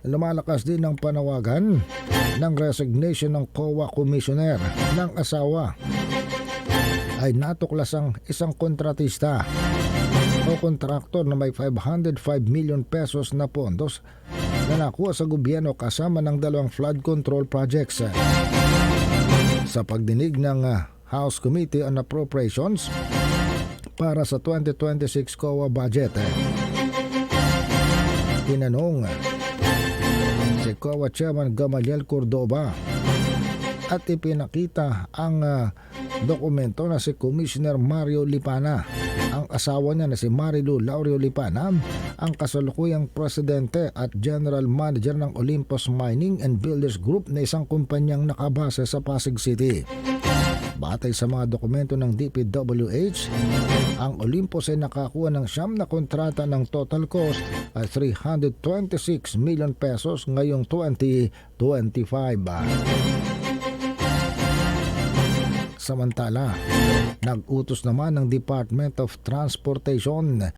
Lumalakas din ang panawagan ng resignation ng COA Commissioner ng asawa ay natuklas ang isang kontratista o kontraktor na may 505 million pesos na pondos na nakuha sa gobyerno kasama ng 2 flood control projects. Sa pagdinig ng House Committee on Appropriations para sa 2026 COA budget, tinanong si COA Chairman Gamaliel Cordova at ipinakita ang dokumento na si Commissioner Mario Lipana, ang asawa niya na si Marilu Laureo Lipana, ang kasalukuyang presidente at general manager ng Olympus Mining and Builders Group na isang kumpanyang nakabase sa Pasig City. Batay sa mga dokumento ng DPWH, ang Olympus ay nakakuha ng 9 na kontrata ng total cost ay 326 million pesos ngayong 2025. Samantala, nag-utos naman ng Department of Transportation